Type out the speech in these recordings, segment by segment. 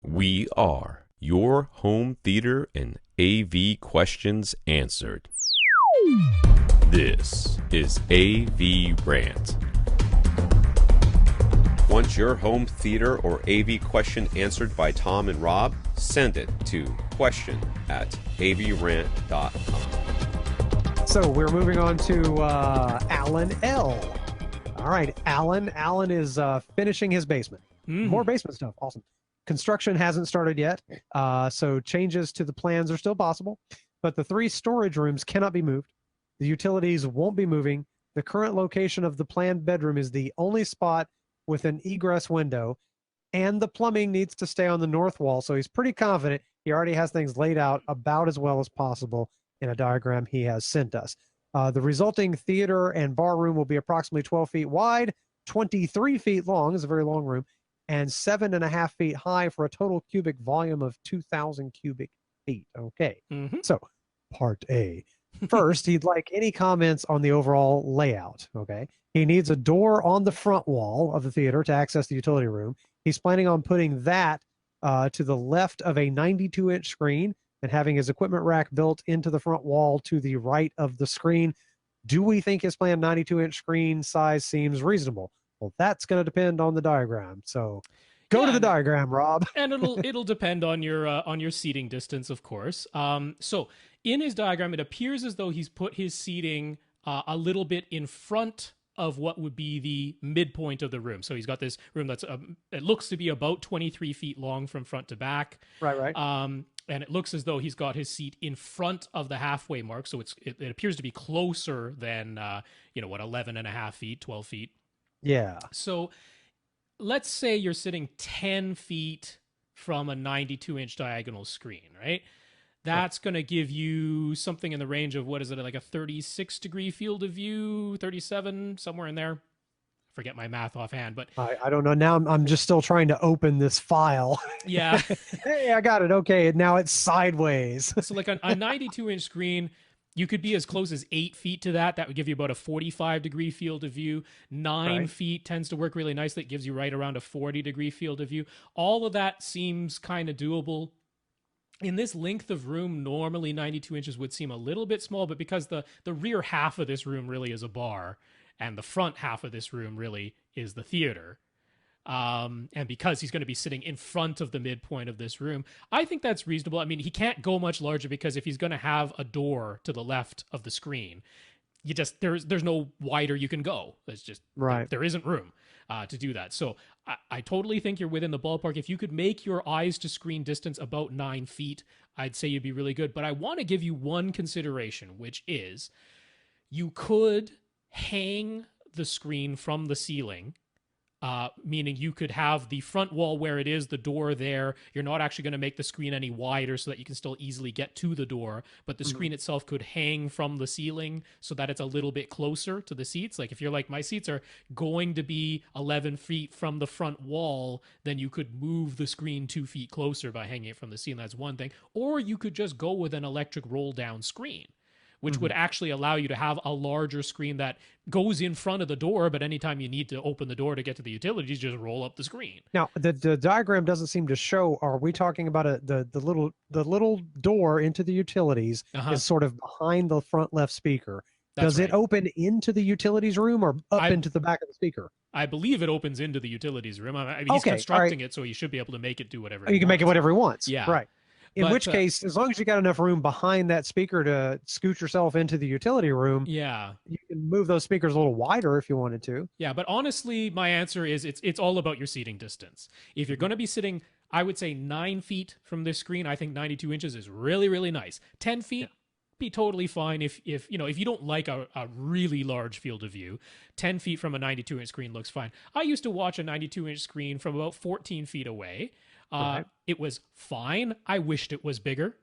We are your home theater and AV questions answered. This is AVRant. Want your home theater or AV question answered by Tom and Rob? Send it to question@avrant.com. So we're moving on to Alan L. All right, Alan. Alan is finishing his basement. More basement stuff. Awesome. Construction hasn't started yet, so changes to the plans are still possible, but the 3 storage rooms cannot be moved. The utilities won't be moving. The current location of the planned bedroom is the only spot with an egress window, and the plumbing needs to stay on the north wall, so he's pretty confident he already has things laid out about as well as possible in a diagram he has sent us. The resulting theater and bar room will be approximately 12 feet wide, 23 feet long, is a very long room, and 7.5 feet high for a total cubic volume of 2,000 cubic feet. Okay, so part A. First, he'd like any comments on the overall layout. Okay, he needs a door on the front wall of the theater to access the utility room. He's planning on putting that to the left of a 92-inch screen and having his equipment rack built into the front wall to the right of the screen. Do we think his planned 92-inch screen size seems reasonable? Well, that's going to depend on the diagram. So go to the diagram, Rob. And it'll depend on your seating distance, of course. So in his diagram, it appears as though he's put his seating a little bit in front of what would be the midpoint of the room. So he's got this room that's it looks to be about 23 feet long from front to back. Right. And it looks as though he's got his seat in front of the halfway mark. So it appears to be closer than 11.5 feet, 12 feet. Yeah. So let's say you're sitting 10 feet from a 92-inch diagonal screen, right? That's going to give you something in the range of, what is it, like a 36-degree field of view, 37, somewhere in there. Forget my math offhand, but I don't know. Now I'm just still trying to open this file. Yeah. Hey, I got it. Okay, now it's sideways. So like a 92-inch screen, you could be as close as 8 feet to that. That would give you about a 45-degree field of view. 9 feet tends to work really nicely. It gives you right around a 40-degree field of view. All of that seems kind of doable. In this length of room, normally 92 inches would seem a little bit small, but because the rear half of this room really is a bar, and the front half of this room really is the theater, and because he's going to be sitting in front of the midpoint of this room, I think that's reasonable. I mean, he can't go much larger because if he's going to have a door to the left of the screen, there's no wider you can go. There's just there isn't room to do that. So I totally think you're within the ballpark. If you could make your eyes to screen distance about 9 feet, I'd say you'd be really good. But I want to give you one consideration, which is you could hang the screen from the ceiling, meaning you could have the front wall where it is, the door there. You're not actually going to make the screen any wider so that you can still easily get to the door, but the screen itself could hang from the ceiling so that it's a little bit closer to the seats. Like if you're like, my seats are going to be 11 feet from the front wall, then you could move the screen 2 feet closer by hanging it from the ceiling. That's one thing. Or you could just go with an electric roll down screen, which would actually allow you to have a larger screen that goes in front of the door, but anytime you need to open the door to get to the utilities, just roll up the screen. Now, the diagram doesn't seem to show, are we talking about the little door into the utilities is sort of behind the front left speaker. Does it open into the utilities room or up into the back of the speaker? I believe it opens into the utilities room. I mean, he's constructing it, so he should be able to make it do whatever he wants. You can make it whatever he wants. Yeah. Right. In which case, as long as you got enough room behind that speaker to scoot yourself into the utility room, you can move those speakers a little wider if you wanted to. Yeah, but honestly, my answer is it's all about your seating distance. If you're going to be sitting, I would say 9 feet from this screen, I think 92 inches is really, really nice. 10 feet, be totally fine if you don't like a really large field of view. 10 feet from a 92-inch screen looks fine. I used to watch a 92-inch screen from about 14 feet away. It was fine. I wished it was bigger,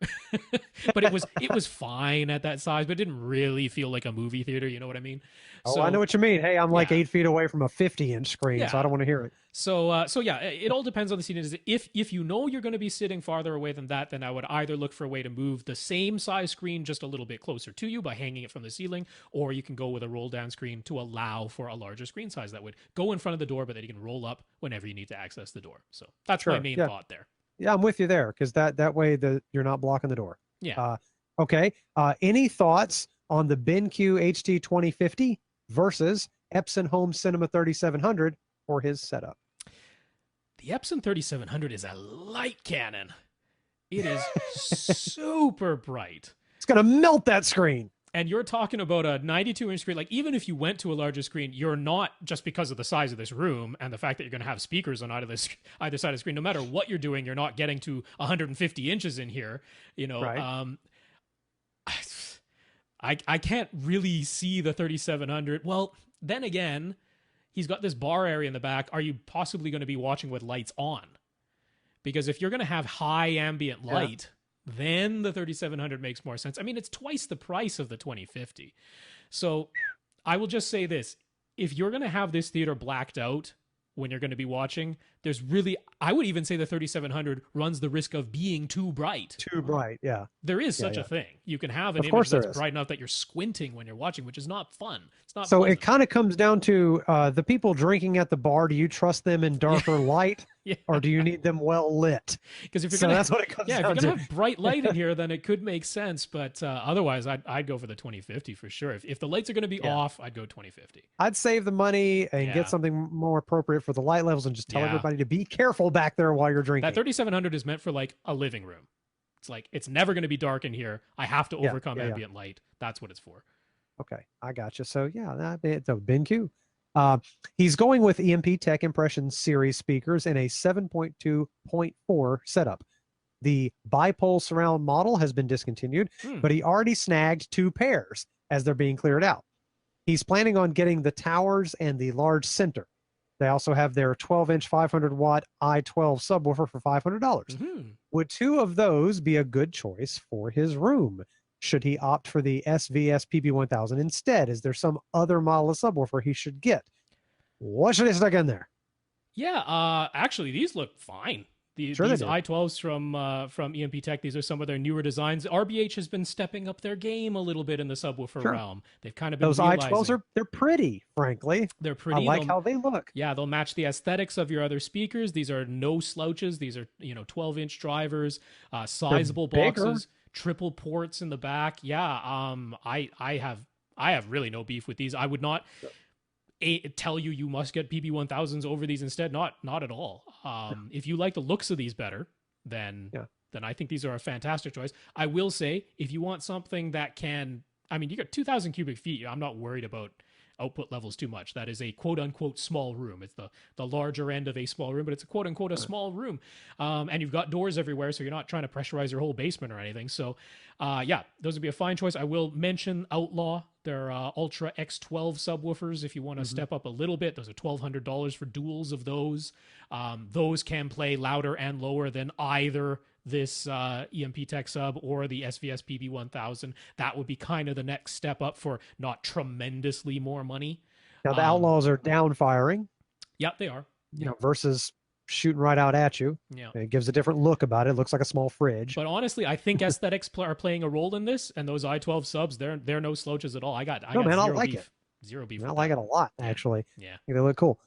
but it was fine at that size, but it didn't really feel like a movie theater. You know what I mean? Oh, I know what you mean. Hey, I'm like 8 feet away from a 50-inch screen, so I don't want to hear it. So yeah, it all depends on the seating. If you know you're going to be sitting farther away than that, then I would either look for a way to move the same size screen just a little bit closer to you by hanging it from the ceiling, or you can go with a roll down screen to allow for a larger screen size that would go in front of the door, but that you can roll up whenever you need to access the door. So that's my main thought there. Yeah, I'm with you there because that way you're not blocking the door. Yeah. Okay. Any thoughts on the BenQ HT 2050 versus Epson Home Cinema 3700 for his setup? The Epson 3700 is a light cannon. It is super bright. It's going to melt that screen. And you're talking about a 92-inch screen. Like, even if you went to a larger screen, you're not, just because of the size of this room and the fact that you're going to have speakers on either side of the screen, no matter what you're doing, you're not getting to 150 inches in here. You know, right. I can't really see the 3700. Well, then again, he's got this bar area in the back. Are you possibly going to be watching with lights on? Because if you're going to have high ambient light, then the 3700 makes more sense. I mean, it's twice the price of the 2050. So I will just say this. If you're going to have this theater blacked out when you're going to be watching, there's really, I would even say the 3700 runs the risk of being too bright. Too bright, yeah. There is such a thing. You can have an of image that's bright enough that you're squinting when you're watching, which is not fun. It's not so pleasant. It kind of comes down to the people drinking at the bar. Do you trust them in darker light? Yeah. Or do you need them well lit? Because if you're that's what it comes down if you're to. gonna have bright light in here, then it could make sense. But otherwise, I'd go for the 2050 for sure. If the lights are going to be off, I'd go 2050. I'd save the money and get something more appropriate for the light levels, and just tell everybody to be careful back there while you're drinking. That 3700 is meant for like a living room. It's like, it's never going to be dark in here. I have to overcome ambient light. That's what it's for. Okay, I got you. So it's a BenQ. He's going with EMP Tek Impression series speakers in a 7.2.4 setup. The bipole surround model has been discontinued, but he already snagged 2 pairs as they're being cleared out. He's planning on getting the towers and the large center. They also have their 12-inch 500-watt i-12 subwoofer for $500. Would 2 of those be a good choice for his room? Should he opt for the SVS PB1000 instead? Is there some other model of subwoofer he should get? What should I stick in there? Yeah, actually, these look fine. These i-12s from EMP Tek, these are some of their newer designs. RBH has been stepping up their game a little bit in the subwoofer realm. They've kind of been those i-12s they're pretty, frankly. They're pretty. I like how they look. Yeah, they'll match the aesthetics of your other speakers. These are no slouches. These are 12-inch drivers, sizable boxes, triple ports in the back. Yeah, I have really no beef with these. I would not tell you must get PB1000s over these instead. Not at all. If you like the looks of these better, then I think these are a fantastic choice. I will say, if you want something that can, I mean, you got 2,000 cubic feet. I'm not worried about output levels too much. That is a quote unquote small room. It's the larger end of a small room, but it's a quote unquote a small room. And you've got doors everywhere, so you're not trying to pressurize your whole basement or anything. So those would be a fine choice. I will mention Outlaw, their Ultra-X12 subwoofers. If you want to step up a little bit, those are $1,200 for duals of those. Those can play louder and lower than either this EMP Tek sub or the SVS PB1000. That would be kind of the next step up for not tremendously more money. Now the Outlaws are down firing. Yeah, they are. Versus shooting right out at you. Yeah, it gives a different look about it. It looks like a small fridge. But honestly, I think aesthetics are playing a role in this, and those i-12 subs, they're no slouches at all. I got zero beef. Zero beef. I like it a lot, actually. Yeah, they look cool.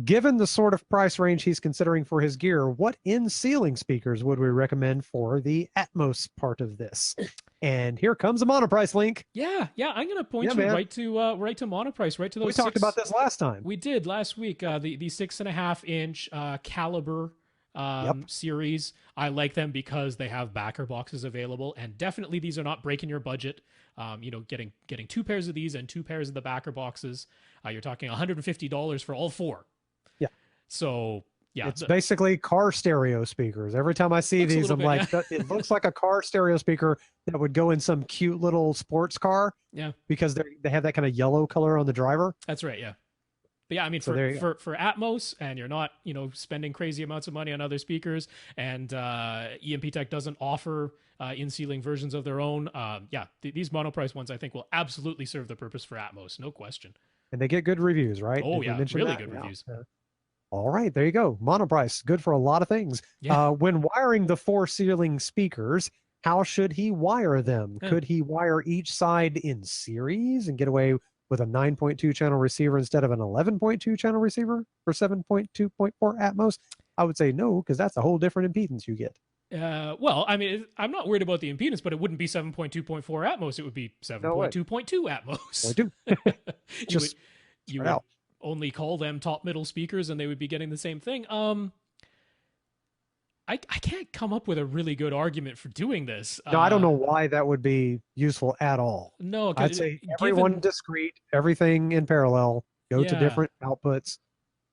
Given the sort of price range he's considering for his gear, what in-ceiling speakers would we recommend for the Atmos part of this? And here comes a Monoprice link. Yeah, I'm going to point you right to Monoprice, right to those. We talked about this last time. We did last week. The 6.5-inch Caliber series. I like them because they have backer boxes available, and definitely these are not breaking your budget. Getting 2 pairs of these and 2 pairs of the backer boxes, you're talking $150 for all 4. Yeah. So it's basically car stereo speakers. Every time I see these, I'm like, it looks like a car stereo speaker that would go in some cute little sports car. Yeah. Because they have that kind of yellow color on the driver. That's right. Yeah. But yeah, I mean, for Atmos, and you're not, spending crazy amounts of money on other speakers, and EMP Tek doesn't offer in-ceiling versions of their own. These Monoprice ones, I think, will absolutely serve the purpose for Atmos, no question. And they get good reviews, right? Oh, yeah, really good reviews. All right, there you go. Monoprice, good for a lot of things. Yeah. When wiring the 4 ceiling speakers, how should he wire them? Could he wire each side in series and get away with a 9.2 channel receiver instead of an 11.2 channel receiver for 7.2.4 Atmos? I would say no, because that's a whole different impedance you get. Well, I mean, I'm not worried about the impedance, but it wouldn't be 7.2.4 Atmos. It would be 7.2.2 Atmos. You would only call them top middle speakers, and they would be getting the same thing. I can't come up with a really good argument for doing this. No, I don't know why that would be useful at all. No, I'd say everyone discrete, everything in parallel, go to different outputs.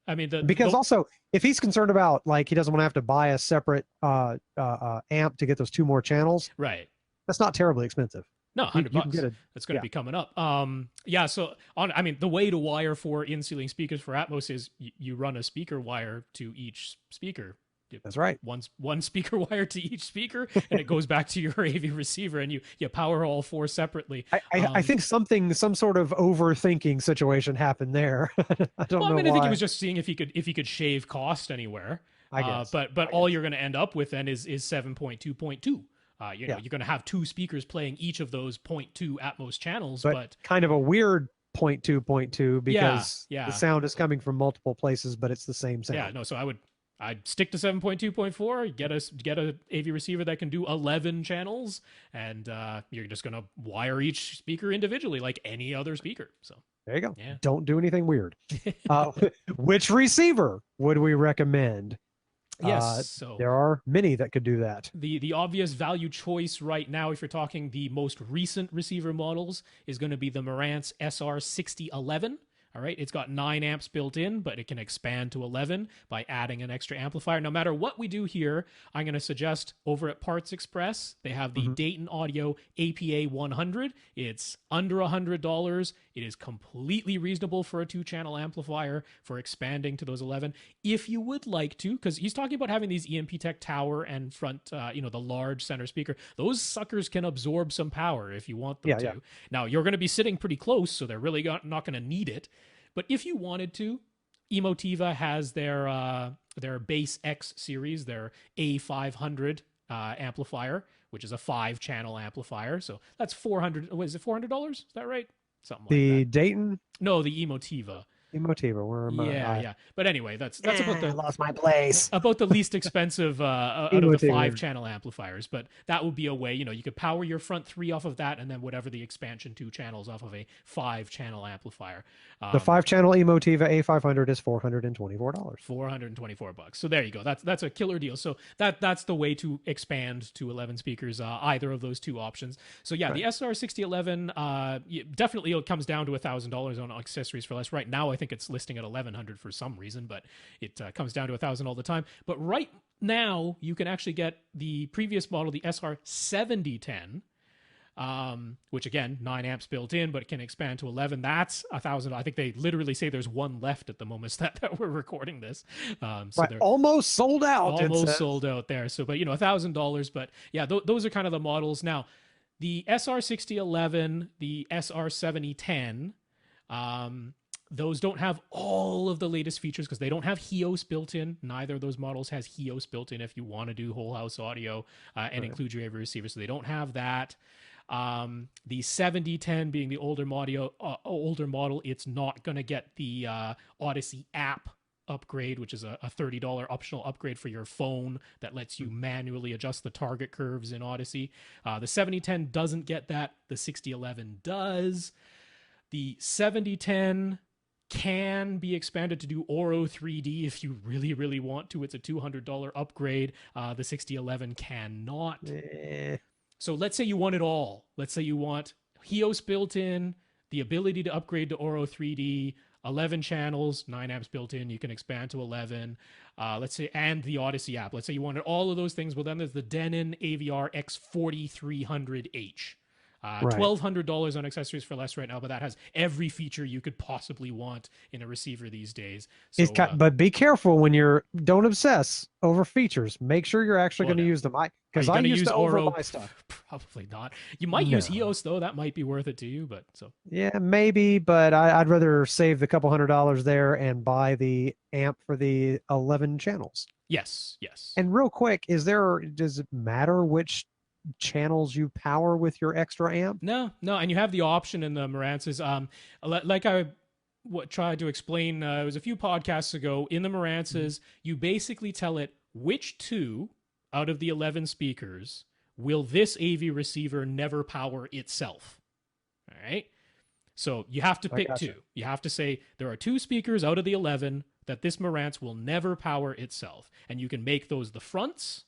I mean, because also, if he's concerned about, like, he doesn't want to have to buy a separate amp to get those 2 more channels, right? That's not terribly expensive. No, $100. That's going to be coming up. So I mean, the way to wire for in-ceiling speakers for Atmos is you run a speaker wire to each speaker. That's right. One speaker wire to each speaker, and it goes back to your AV receiver, and you power all 4 separately. I think some sort of overthinking situation happened there. I don't know. I think he was just seeing if he could shave cost anywhere. I guess. But all you're going to end up with then is 7.2.2. You're going to have 2 speakers playing each of those 0.2 Atmos channels, but kind of a weird 0.2.2 because the sound is coming from multiple places, but it's the same sound. Yeah, no. So I'd stick to 7.2.4, get a AV receiver that can do 11 channels, and you're just going to wire each speaker individually like any other speaker. So there you go. Yeah. Don't do anything weird. Which receiver would we recommend? Yes, so there are many that could do that. The obvious value choice right now, if you're talking the most recent receiver models, is going to be the Marantz SR6011. All right, it's got 9 amps built in, but it can expand to 11 by adding an extra amplifier. No matter what we do here, I'm going to suggest over at Parts Express, they have the Dayton Audio APA100. It's under $100. It is completely reasonable for a 2-channel amplifier for expanding to those 11. If you would like to, because he's talking about having these EMP Tek tower and front, the large center speaker. Those suckers can absorb some power if you want them to. Yeah. Now, you're going to be sitting pretty close, so they're really not going to need it. But if you wanted to, Emotiva has their Bass X series, their A-500 amplifier, which is a 5-channel amplifier. So that's $400. What is it, $400? Is that right? Something like that. The Dayton? No, the Emotiva. Emotiva, where am I? Yeah. But anyway, that's about I lost my place. About the least expensive out of the 5-channel amplifiers. But that would be a way, you could power your front 3 off of that, and then whatever the expansion 2 channels off of a 5-channel amplifier. The 5-channel Emotiva A-500 is $424. $424. So there you go. That's a killer deal. So that's the way to expand to 11 speakers. Either of those 2 options. So yeah, the SR6011 definitely it comes down to $1,000 on accessories for less. Right now, I think it's listing at $1,100 for some reason, but it comes down to $1,000 all the time. But right now, you can actually get the previous model, the SR7010, which again, 9 amps built in, but it can expand to 11. That's $1,000. I think they literally say there's one left at the moment that we're recording this. So they're almost sold out. Almost sold out there. So, but $1,000. But yeah, those are kind of the models. Now, the SR6011, the SR7010, those don't have all of the latest features because they don't have HEOS built in. Neither of those models has HEOS built in if you want to do whole house audio and include your AV receiver. So they don't have that. The 7010 being the older model, it's not going to get the Odyssey app upgrade, which is a $30 optional upgrade for your phone that lets you manually adjust the target curves in Odyssey. The 7010 doesn't get that. The 6011 does. The 7010 can be expanded to do Oro 3D if you really, really want to. It's a $200 upgrade. The 6011 cannot. So let's say you want it all. Let's say you want HEOS built in, the ability to upgrade to Oro 3D, 11 channels, 9 amps built in. You can expand to 11. Let's say, and the Odyssey app. Let's say you wanted all of those things. Well, then there's the Denon AVR X4300H. $1,200 on accessories for less right now, but that has every feature you could possibly want in a receiver these days. So, but be careful when don't obsess over features. Make sure you're actually going to use them. Because I used to overbuy stuff. Probably not. You might use HEOS though. That might be worth it to you, but yeah, maybe. But I'd rather save the couple $100 there and buy the amp for the 11 channels. Yes. And real quick, does it matter which channels you power with your extra amp? No, and you have the option in the Marantz's. Like I tried to explain, it was a few podcasts ago, in the Marantzes, you basically tell it which 2 out of the 11 speakers will this AV receiver never power itself. All right? So you have to pick 2. You have to say there are 2 speakers out of the 11 that this Marantz will never power itself. And you can make those the fronts,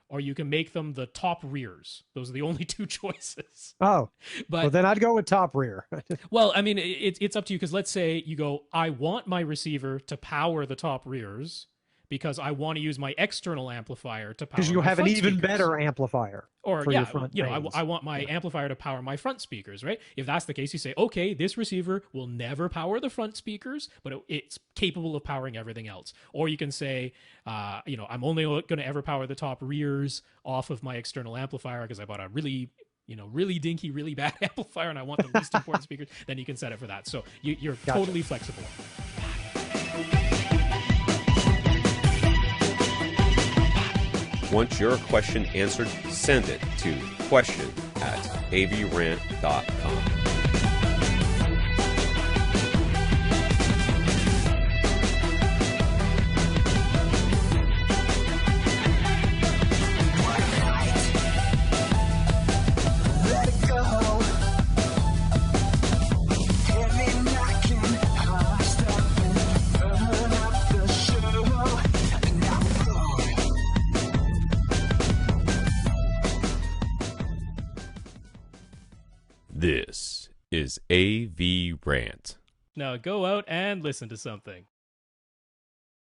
or you can make them the top rears. Those are the only 2 choices. Oh, but well, then I'd go with top rear. well, I mean, it's up to you, because let's say you go, I want my receiver to power the top rears because I want to use my external amplifier to power. Because you have an even speakers. better amplifier. Or for yeah, your front you know, mains. I want my amplifier to power my front speakers, right? If that's the case, you say, okay, this receiver will never power the front speakers, but it's capable of powering everything else. Or you can say, you know, I'm only going to ever power the top rears off of my external amplifier because I bought a really, you know, really dinky, really bad amplifier and I want the least important speakers. Then you can set it for that. So you're totally flexible. Want your question answered? Send it to question@avrant.com. This is AVRant. Now go out and listen to something.